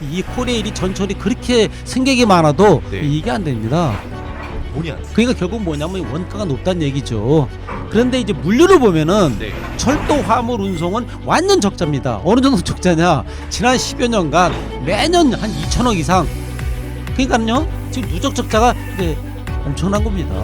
이 코레일이 전철이 그렇게 승객이 많아도 네. 이게 안 됩니다. 돈이 안 돼. 그러니까 결국 뭐냐면 원가가 높다는 얘기죠. 그런데 이제 물류를 보면은 네. 철도 화물 운송은 완전 적자입니다. 어느 정도 적자냐? 지난 10여 년간 매년 한 2천억 이상. 그러니까요, 지금 누적 적자가 엄청난 겁니다.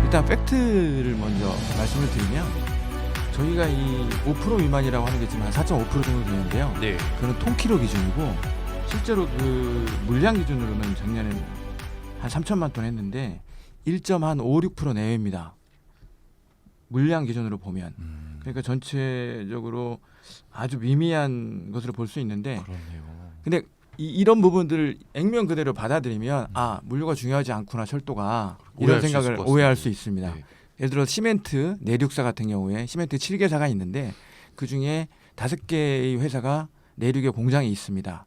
일단 팩트를 먼저 말씀을 드리면 저희가 이 5% 미만이라고 하는 게 지금 한 4.5% 정도 되는데요. 네. 그건 통키로 기준이고 실제로 그 물량 기준으로는 작년에 한 3천만 톤 했는데 1.56% 내외입니다. 물량 기준으로 보면. 그러니까 전체적으로 아주 미미한 것으로 볼 수 있는데 그렇네요. 근데 이런 부분들을 액면 그대로 받아들이면 아 물류가 중요하지 않구나 철도가 이런 오해할 수 있을 생각을 것 같습니다. 오해할 수 있습니다. 네. 예를 들어 시멘트 내륙사 같은 경우에 시멘트 7개사가 있는데 그 중에 5개의 회사가 내륙에 공장이 있습니다.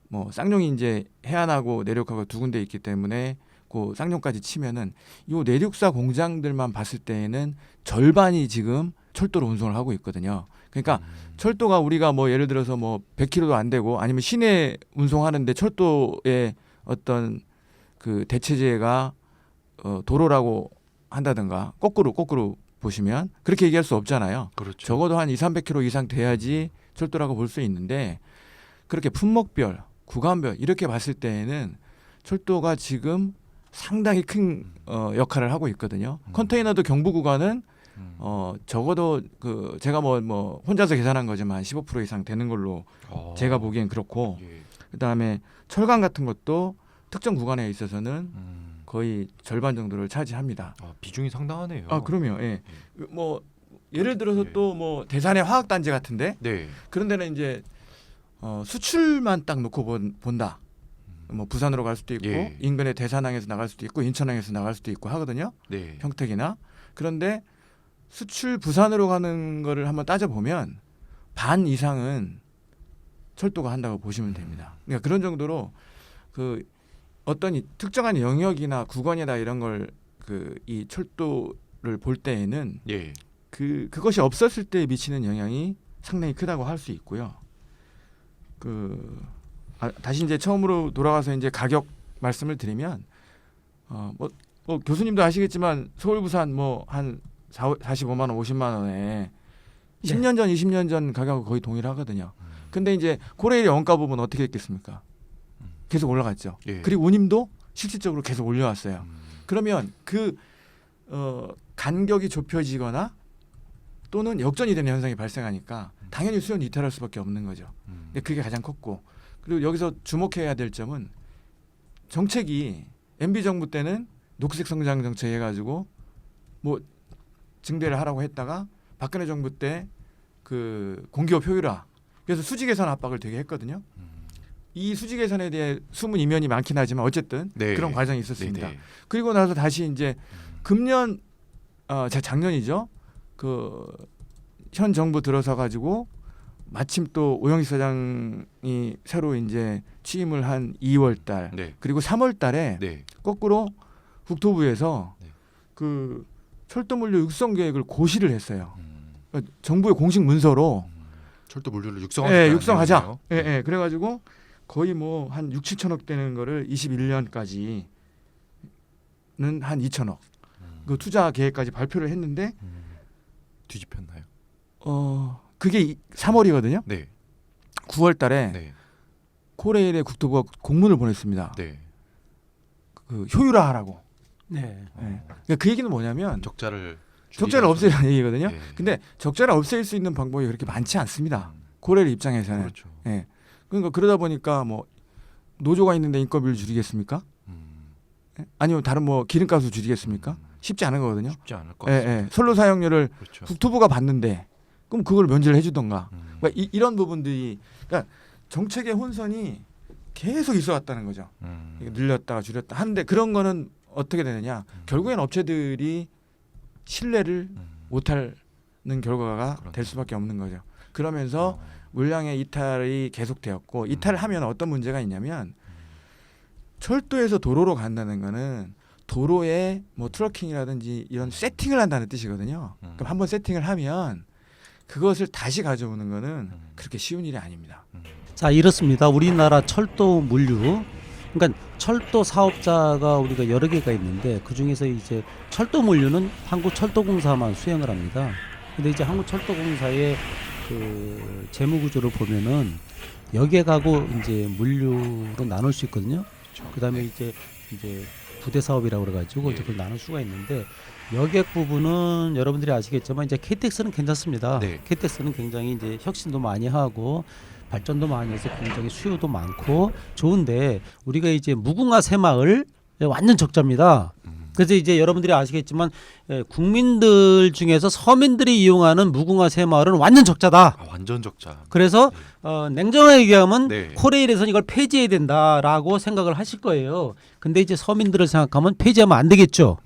뭐 쌍용이 이제 해안하고 내륙하고 두 군데 있기 때문에 그 쌍용까지 치면은 요 내륙사 공장들만 봤을 때에는 절반이 지금 철도로 운송을 하고 있거든요. 그러니까 철도가 우리가 뭐 예를 들어서 뭐 100km도 안 되고 아니면 시내 운송하는데 철도의 어떤 그 대체제가 도로라고 한다든가 거꾸로 보시면 그렇게 얘기할 수 없잖아요. 그렇죠. 적어도 한 200-300km 이상 돼야지 철도라고 볼 수 있는데 그렇게 품목별, 구간별 이렇게 봤을 때에는 철도가 지금 상당히 큰 역할을 하고 있거든요. 컨테이너도 경부 구간은 적어도 그 제가 뭐 혼자서 계산한 거지만 15% 이상 되는 걸로 제가 보기엔 그렇고 예. 그다음에 철강 같은 것도 특정 구간에 있어서는 거의 절반 정도를 차지합니다. 비중이 상당하네요. 아, 그럼요. 예. 뭐 예를 들어서 예. 또 뭐 대산의 화학 단지 같은데 네. 그런 데는 이제 수출만 딱 놓고 본다. 뭐 부산으로 갈 수도 있고 예. 인근의 대산항에서 나갈 수도 있고 인천항에서 나갈 수도 있고 하거든요. 네. 평택이나. 그런데 수출 부산으로 가는 거를 한번 따져 보면 반 이상은 철도가 한다고 보시면 됩니다. 그러니까 그런 정도로 그 어떤 특정한 영역이나 구간이나 이런 걸 그 이 철도를 볼 때에는 예. 그것이 없었을 때 미치는 영향이 상당히 크다고 할 수 있고요. 다시 이제 처음으로 돌아가서 이제 가격 말씀을 드리면 뭐 교수님도 아시겠지만 서울 부산 뭐 한 45만 원, 50만 원에 10년 전, 20년 전 가격하고 거의 동일하거든요. 근데 이제 코레일의 원가 부분 어떻게 했겠습니까? 계속 올라갔죠. 예. 그리고 운임도 실질적으로 계속 올려왔어요. 그러면 그 간격이 좁혀지거나 또는 역전이 되는 현상이 발생하니까 당연히 수요는 이탈할 수밖에 없는 거죠. 근데 그게 가장 컸고 그리고 여기서 주목해야 될 점은 정책이 MB 정부 때는 녹색 성장 정책 해가지고 뭐 증대를 하라고 했다가 박근혜 정부 때 그 공기업 효율화 그래서 수지 개선 압박을 되게 했거든요. 이 수지 개선에 대해 숨은 이면이 많긴 하지만 어쨌든 네. 그런 과정이 있었습니다. 네. 그리고 나서 다시 이제 금년 작년이죠. 그 현 정부 들어서 가지고 마침 또 오영희 사장이 새로 이제 취임을 한 2월 달 네. 그리고 3월 달에 네. 거꾸로 국토부에서 네. 그 철도 물류 육성 계획을 고시를 했어요. 그러니까 정부의 공식 문서로 철도 물류를 육성하자. 육성하자. 그래 가지고 거의 뭐 한 6-7천억 되는 거를 21년까지는 한 2천억. 그 투자 계획까지 발표를 했는데 뒤집혔나요? 그게 3월이거든요. 네. 9월 달에 네. 코레일의 국토부가 공문을 보냈습니다. 네. 그 효율화하라고. 네. 그러니까 그 얘기는 뭐냐면 적자를 없애라는 얘기거든요. 네. 근데 적자를 없앨 수 있는 방법이 그렇게 많지 않습니다. 코레일 입장에서는. 그렇죠. 예. 그러니까 그러다 보니까 뭐 노조가 있는데 인건비를 줄이겠습니까? 예? 아니면 다른 뭐 기름값을 줄이겠습니까? 쉽지 않은 거거든요. 쉽지 않을 것 같습니다. 선로 사용료를 그렇죠. 국토부가 받는데 그럼 그걸 면제를 해주던가. 음. 그러니까 이런 부분들이 그러니까 정책의 혼선이 계속 있어왔다는 거죠. 이게 늘렸다가 줄였다 하는데 그런 거는 어떻게 되느냐? 결국엔 업체들이 신뢰를 못하는 결과가 그렇죠. 될 수밖에 없는 거죠. 그러면서 물량의 이탈이 계속되었고 이탈을 하면 어떤 문제가 있냐면 철도에서 도로로 간다는 거는 도로에 뭐 트러킹이라든지 이런 세팅을 한다는 뜻이거든요. 그럼 한번 세팅을 하면 그것을 다시 가져오는 거는 그렇게 쉬운 일이 아닙니다. 자, 이렇습니다. 우리나라 철도 물류, 그러니까 철도 사업자가 우리가 여러 개가 있는데 그 중에서 이제 철도 물류는 한국철도공사만 수행을 합니다. 근데 이제 한국철도공사의 그 재무 구조를 보면은 여객하고 이제 물류로 나눌 수 있거든요. 그다음에 이제 부대 사업이라고 그래가지고 예. 이제 그걸 나눌 수가 있는데 여객 부분은 여러분들이 아시겠지만 이제 KTX는 괜찮습니다. 네. KTX는 굉장히 이제 혁신도 많이 하고 발전도 많이 해서 굉장히 수요도 많고 좋은데 우리가 이제 무궁화 새마을 완전 적자입니다. 그래서 이제 여러분들이 아시겠지만 국민들 중에서 서민들이 이용하는 무궁화 새마을은 완전 적자다. 아, 완전 적자. 그래서 냉정하게 얘기하면 네. 코레일에서는 이걸 폐지해야 된다라고 생각을 하실 거예요. 근데 이제 서민들을 생각하면 폐지하면 안 되겠죠.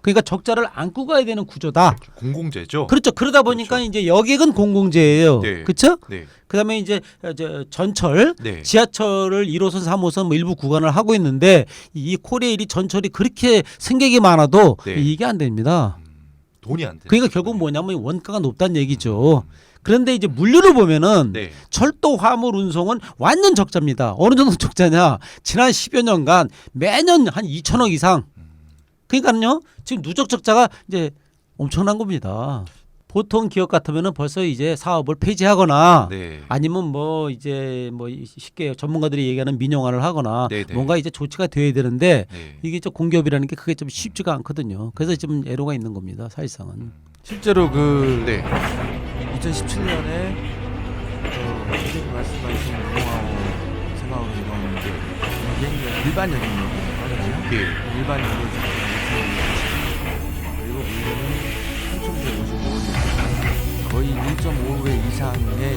그러니까 적자를 안고 가야 되는 구조다. 공공재죠. 그렇죠. 그러다 보니까 그렇죠. 이제 여객은 공공재예요. 네. 그렇죠? 네. 그다음에 이제 전철, 네. 지하철을 1호선, 3호선 뭐 일부 구간을 하고 있는데 이 코레일이 전철이 그렇게 승객이 많아도 네. 이게 안 됩니다. 돈이 안 돼. 그러니까 결국 뭐냐면 원가가 높다는 얘기죠. 그런데 이제 물류를 보면은 네. 철도 화물 운송은 완전 적자입니다. 어느 정도 적자냐? 지난 10여 년간 매년 한 2천억 이상. 그러니까요. 지금 누적 적자가 이제 엄청난 겁니다. 보통 기업 같으면은 벌써 이제 사업을 폐지하거나 네. 아니면 뭐 이제 뭐 쉽게 전문가들이 얘기하는 민영화를 하거나 네, 네. 뭔가 이제 조치가 돼야 되는데 네. 이게 좀 공기업이라는 게 그게 좀 쉽지가 않거든요. 그래서 지금 애로가 있는 겁니다. 사실상은. 실제로 그 네. 2017년에 선생님 말씀하신 무궁화호 새마을로 이루어졌는데 여객 일반 여객력이 하잖아요. 예. 일반 여객 그리고 물류는 3,955일 거의 1.5배 이상의